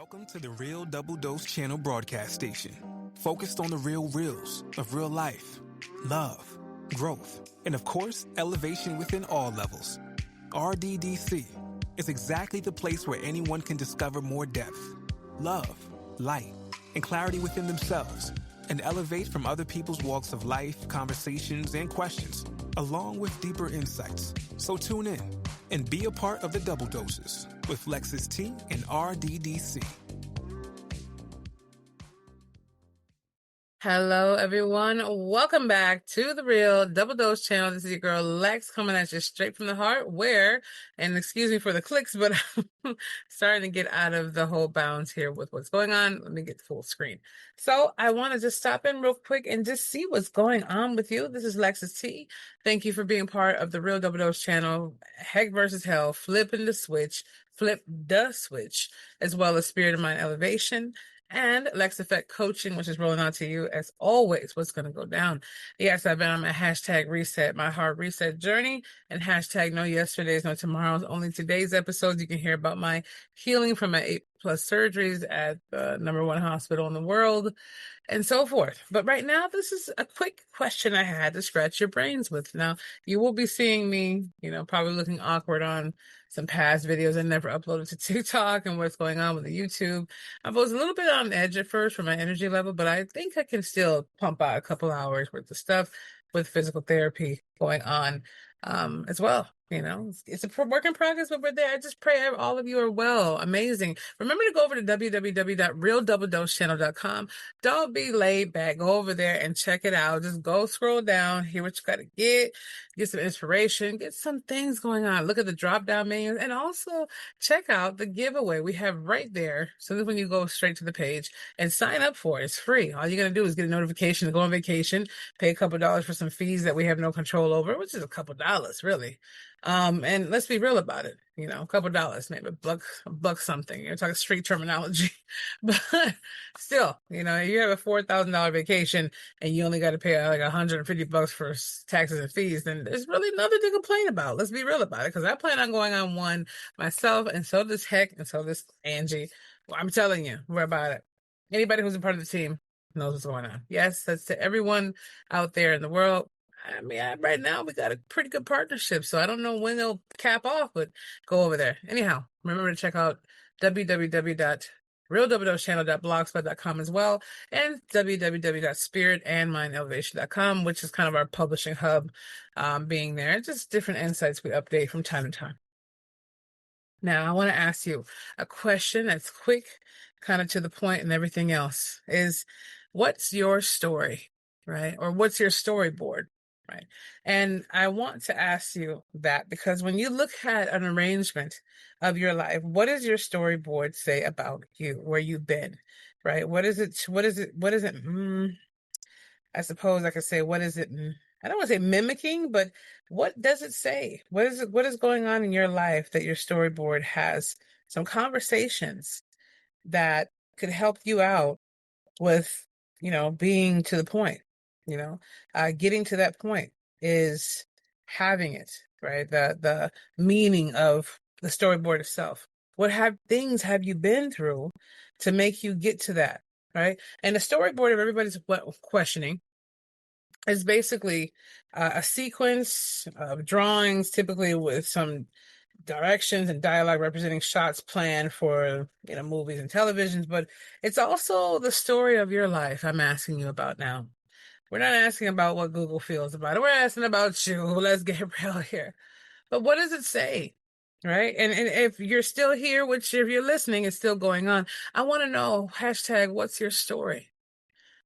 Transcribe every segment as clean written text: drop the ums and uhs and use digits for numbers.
Welcome to the Real Double Dose Channel broadcast station, focused on the real reels of real life, love, growth, and of course, elevation within all levels. RDDC is exactly the place where anyone can discover more depth, love, light, and clarity within themselves, and elevate from other people's walks of life, conversations, and questions, along with deeper insights. So tune in and be a part of the Double Doses with Lexus T and RDDC. Hello, everyone. Welcome back to the Real Double Dose channel. This is your girl Lex coming at you straight from the heart. And excuse me for the clicks, but I'm starting to get out of the whole bounds here with what's going on. Let me get full screen. So I want to just stop in real quick and just see what's going on with you. This is Lexus T. Thank you for being part of the Real Double Dose channel. Heck versus hell, flip the switch, as well as Spirit of Mind Elevation and Lex Effect Coaching, which is rolling out to you as always. What's going to go down? Yes, I've been on my hashtag reset, my hard reset journey, and hashtag no yesterdays, no tomorrows, only today's episodes. You can hear about my healing from my 8+ surgeries at the #1 hospital in the world, and so forth. But right now, this is a quick question I had to scratch your brains with. Now, you will be seeing me, probably looking awkward on some past videos I never uploaded to TikTok and what's going on with the YouTube. I was a little bit on edge at first for my energy level, but I think I can still pump out a couple hours worth of stuff with physical therapy going on as well. It's a work in progress, but we're there. I just pray all of you are well. Amazing. Remember to go over to www.realdoubledosechannel.com. Don't be laid back. Go over there and check it out. Just go scroll down, hear what you got to get some inspiration, get some things going on. Look at the drop down menus and also check out the giveaway we have right there. So that when you go straight to the page and sign up for it, it's free. All you're going to do is get a notification to go on vacation, pay a couple dollars for some fees that we have no control over, which is a couple dollars, really. And let's be real about it. A couple dollars, maybe a buck something. You're talking street terminology, but still, you have a $4,000 vacation and you only got to pay like $150 for taxes and fees. Then there's really nothing to complain about. Let's be real about it, because I plan on going on one myself, and so does Heck, and so does Angie. Well, I'm telling you, we're about it. Anybody who's a part of the team knows what's going on. Yes, that's to everyone out there in the world. I mean, right now we got a pretty good partnership, so I don't know when they'll cap off, but go over there. Anyhow, remember to check out www.realdoubledosechannel.blogspot.com as well, and www.spiritandmindelevation.com, which is kind of our publishing hub, being there. Just different insights we update from time to time. Now, I want to ask you a question that's quick, kind of to the point, and everything else is, what's your story, right? Or what's your storyboard? Right. And I want to ask you that because when you look at an arrangement of your life, what does your storyboard say about you, where you've been, right? What is it? I suppose I could say, what is it? I don't want to say mimicking, but what does it say? What is going on in your life that your storyboard has some conversations that could help you out with, being to the point? Getting to that point is having it, right? The meaning of the storyboard itself. What things have you been through to make you get to that, right? And the storyboard of everybody's questioning is basically a sequence of drawings, typically with some directions and dialogue representing shots planned for movies and televisions, but it's also the story of your life I'm asking you about now. We're not asking about what Google feels about it. We're asking about you. Let's get real here. But what does it say? Right? And if you're still here, which if you're listening, it's still going on, I want to know, hashtag, what's your story?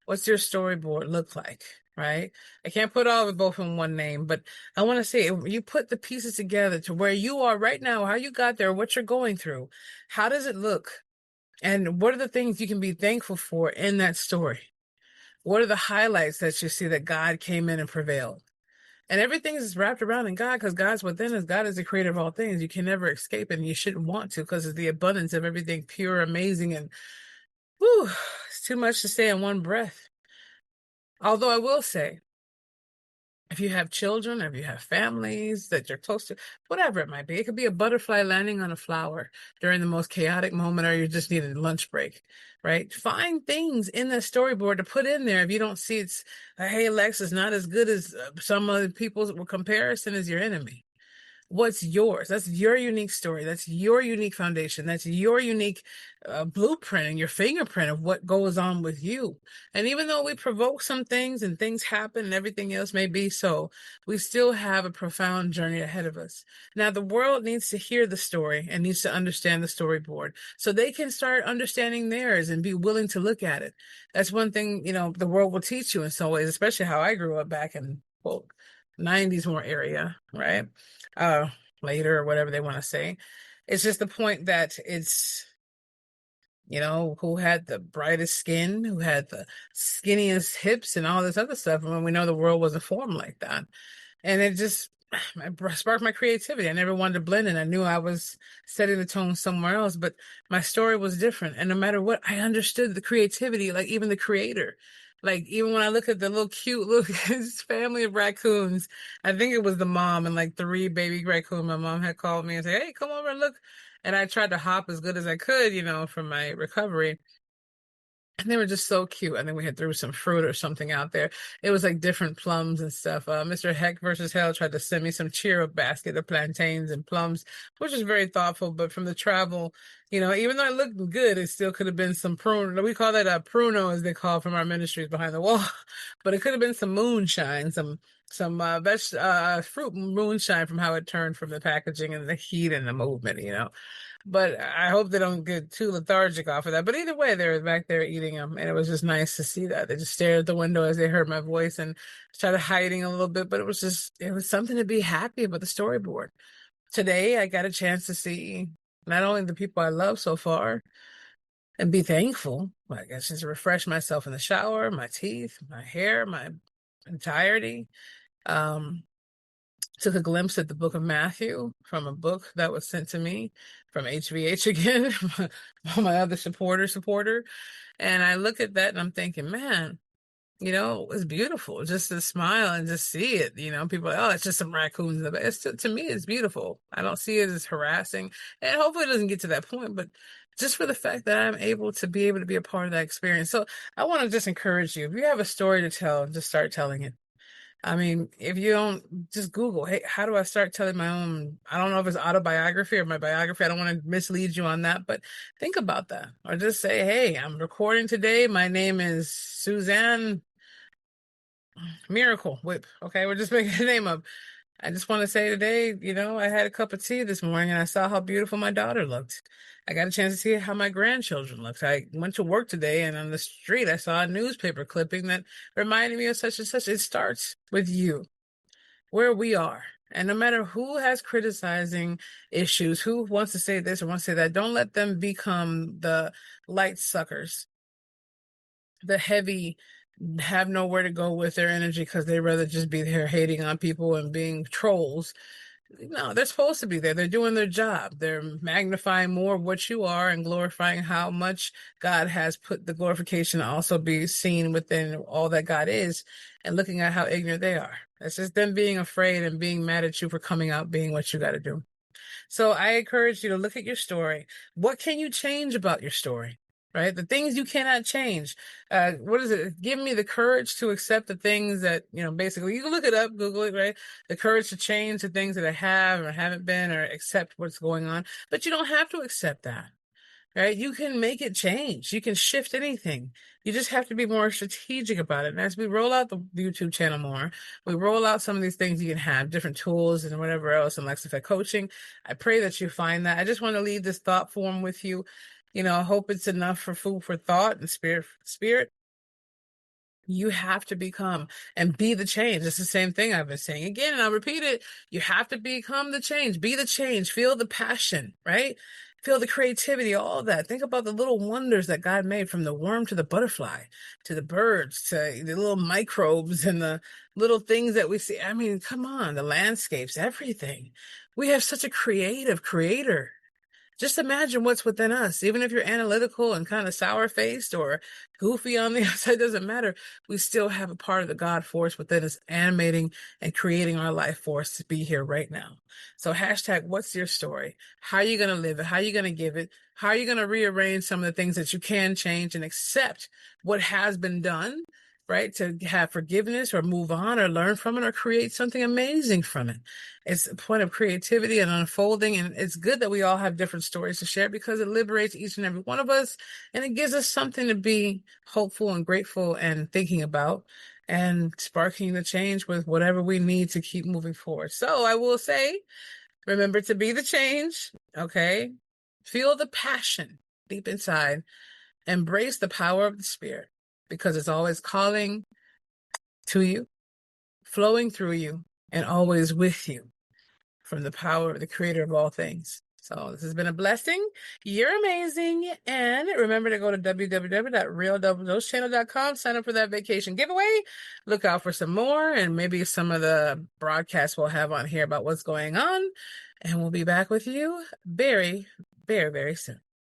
What's your storyboard look like? Right? I can't put all of it both in one name, but I want to say, you put the pieces together to where you are right now, how you got there, what you're going through. How does it look? And what are the things you can be thankful for in that story? What are the highlights that you see that God came in and prevailed? And everything is wrapped around in God, because God's within us. God is the creator of all things. You can never escape it, and you shouldn't want to, because it's the abundance of everything pure, amazing, and it's too much to say in one breath. Although I will say, If you have children, if you have families that you're close to, whatever it might be, it could be a butterfly landing on a flower during the most chaotic moment, or you just need a lunch break, right? Find things in the storyboard to put in there. If you don't see it's, hey, Lex is not as good as some other people's, comparison is your enemy. What's yours? That's your unique story. That's your unique foundation. That's your unique blueprint and your fingerprint of what goes on with you. And even though we provoke some things and things happen and everything else may be so, we still have a profound journey ahead of us. Now, the world needs to hear the story and needs to understand the storyboard so they can start understanding theirs and be willing to look at it. That's one thing, the world will teach you in some ways, especially how I grew up back in, well, 90s more area, right? uh Later, or whatever they want to say. It's just the point that it's, who had the brightest skin, who had the skinniest hips and all this other stuff, when we know the world wasn't formed like that. And it just sparked my creativity. I never wanted to blend in. I knew I was setting the tone somewhere else, but my story was different. And no matter what, I understood the creativity, like even the creator. Like even when I look at the little cute little family of raccoons, I think it was the mom and like three baby raccoons. My mom had called me and said, "Hey, come over and look." And I tried to hop as good as I could, from my recovery. And they were just so cute. I think we had threw some fruit or something out there. It was like different plums and stuff. Mr. Heck versus Hell tried to send me some cheer up basket of plantains and plums, which was very thoughtful. But from the travel, even though it looked good, it still could have been some prune. We call that a pruno, as they call from our ministries behind the wall. But it could have been some moonshine, some fruit moonshine from how it turned from the packaging and the heat and the movement. But I hope they don't get too lethargic off of that. But either way, they were back there eating them, and it was just nice to see that. They just stared at the window as they heard my voice and started hiding a little bit. But it was something to be happy about the storyboard. Today, I got a chance to see not only the people I love so far and be thankful, but I guess just refresh myself in the shower, my teeth, my hair, my entirety. Um, Took a glimpse at the book of Matthew from a book that was sent to me from HVH again, my other supporter. And I look at that and I'm thinking, man, it's beautiful just to smile and just see it. People are like, oh, it's just some raccoons. To me, it's beautiful. I don't see it as harassing. And hopefully it doesn't get to that point, but just for the fact that I'm able to be a part of that experience. So I want to just encourage you, if you have a story to tell, just start telling it. I mean, if you don't, just Google, hey, how do I start telling my own? I don't know if it's autobiography or my biography. I don't want to mislead you on that, but think about that. Or just say, hey, I'm recording today. My name is Suzanne Miracle Whip. Okay, we're just making a name up. I just want to say today, I had a cup of tea this morning and I saw how beautiful my daughter looked. I got a chance to see how my grandchildren looked. I went to work today and on the street I saw a newspaper clipping that reminded me of such and such. It starts with you, where we are. And no matter who has criticizing issues, who wants to say this or wants to say that, don't let them become the light suckers, the heavy, have nowhere to go with their energy because they rather just be there hating on people and being trolls. No, they're supposed to be there. They're doing their job. They're magnifying more of what you are and glorifying how much God has put the glorification to also be seen within all that God is, and looking at how ignorant they are. That's just them being afraid and being mad at you for coming out being what you got to do. So I encourage you to look at your story. What can you change about your story? Right? The things you cannot change. What is it? Give me the courage to accept the things that, basically you can look it up, Google it, right? The courage to change the things that I have or haven't been, or accept what's going on. But you don't have to accept that. Right? You can make it change. You can shift anything. You just have to be more strategic about it. And as we roll out the YouTube channel more, we roll out some of these things you can have, different tools and whatever else, and Lex Effect coaching. I pray that you find that. I just want to leave this thought form with you. I hope it's enough for food for thought and spirit. You have to become and be the change. It's the same thing I've been saying again, and I'll repeat it. You have to become the change, be the change, feel the passion, right? Feel the creativity, all of that. Think about the little wonders that God made, from the worm to the butterfly, to the birds, to the little microbes and the little things that we see. I mean, come on, the landscapes, everything. We have such a creative creator. Just imagine what's within us. Even if you're analytical and kind of sour-faced or goofy on the outside, doesn't matter. We still have a part of the God force within us animating and creating our life force to be here right now. So hashtag, what's your story? How are you going to live it? How are you going to give it? How are you going to rearrange some of the things that you can change and accept what has been done, right? To have forgiveness or move on or learn from it or create something amazing from it. It's a point of creativity and unfolding. And it's good that we all have different stories to share because it liberates each and every one of us. And it gives us something to be hopeful and grateful and thinking about and sparking the change with whatever we need to keep moving forward. So I will say, remember to be the change. Okay. Feel the passion deep inside. Embrace the power of the Spirit because it's always calling to you, flowing through you, and always with you from the power of the creator of all things. So this has been a blessing. You're amazing. And remember to go to www.realdoubledosechannel.com, sign up for that vacation giveaway. Look out for some more and maybe some of the broadcasts we'll have on here about what's going on. And we'll be back with you very, very, very soon.